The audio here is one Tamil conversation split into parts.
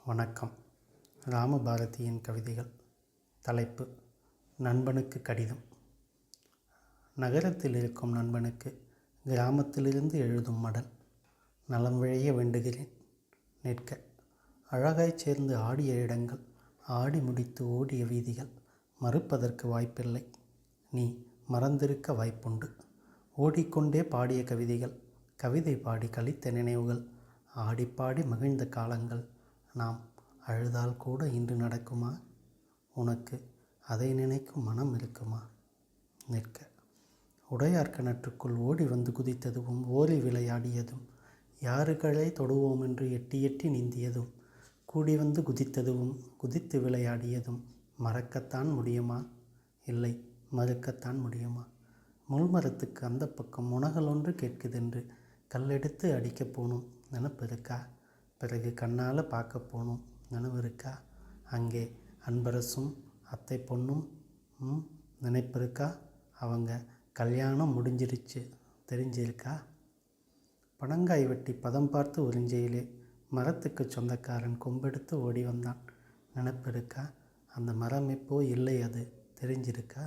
வணக்கம். ராமபாரதியின் கவிதைகள். தலைப்பு: நண்பனுக்கு கடிதம். நகரத்தில் இருக்கும் நண்பனுக்கு கிராமத்திலிருந்து எழுதும் மடல். நலம் விழைய வேண்டுகிறேன். நிற்க அழகாய்ச் சேர்ந்து ஆடிய இடங்கள், ஆடி முடித்து ஓடிய வீதிகள் மறுப்பதற்கு வாய்ப்பில்லை. நீ மறந்திருக்க வாய்ப்புண்டு. ஓடிக்கொண்டே பாடிய கவிதைகள், கவிதை பாடி கழித்த நினைவுகள், ஆடிப்பாடி மகிழ்ந்த காலங்கள் நாம் அழுதால் கூட இன்று நடக்குமா? உனக்கு அதை நினைக்கும் மனம் இருக்குமா? நிற்க உடையார் கிணற்றுக்குள் ஓடி வந்து குதித்ததும், ஓரி விளையாடியதும், யாருகளை தொடுவோம் என்று எட்டி எட்டி நீந்தியதும், கூடி வந்து குதித்ததும், குதித்து விளையாடியதும் மறக்கத்தான் முடியுமா? இல்லை, மறுக்கத்தான் முடியுமா? முள்மரத்துக்கு அந்த பக்கம் முனகல் ஒன்று கேட்குதென்று கல்லெடுத்து அடிக்கப் போனோம், நினப்பிருக்கா? பிறகு கண்ணால் பார்க்க போனோம், நினைவிருக்கா? அங்கே அன்பரசும் அத்தை பொண்ணும் நினைப்பிருக்கா? அவங்க கல்யாணம் முடிஞ்சிருச்சு, தெரிஞ்சிருக்கா? பனங்காய் வெட்டி பதம் பார்த்து உறிஞ்சையிலே மரத்துக்கு சொந்தக்காரன் கொம்பெடுத்து ஓடி வந்தான், நினைப்பிருக்கா? அந்த மரம் இப்போ இல்லை, அது தெரிஞ்சிருக்கா?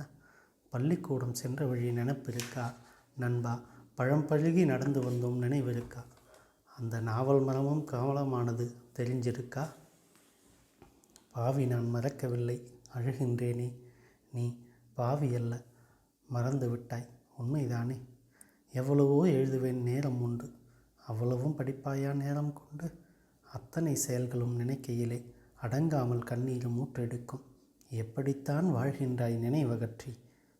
பள்ளிக்கூடம் சென்ற வழி நினைப்பிருக்கா? நண்பா, பழம் பழுகி நடந்து வந்தோம், நினைவிருக்கா? அந்த நாவல் மரமும் காவலமானது தெரிஞ்சிருக்கா? பாவி, நான் மறக்கவில்லை, அழுகின்றேனே. நீ பாவி அல்ல, மறந்து விட்டாய், உண்மைதானே? எவ்வளவோ எழுதுவேன், நேரம் உண்டு. அவ்வளவும் படிப்பாயா நேரம் கொண்டு? அத்தனை செயல்களும் நினைக்கையிலே அடங்காமல் கண்ணீரும் ஊற்றெடுக்கும். எப்படித்தான் வாழ்கின்றாய் நினைவகற்றி?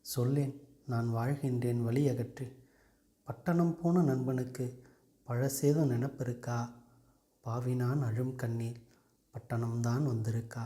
சொல்லேன், நான் வாழ்கின்றேன் வழியகற்றி. பட்டணம் போன நண்பனுக்கு பழசேதும் நினப்பிருக்கா? பாவி, நான் அழும் கண்ணீர் பட்டணம்தான் வந்திருக்கா?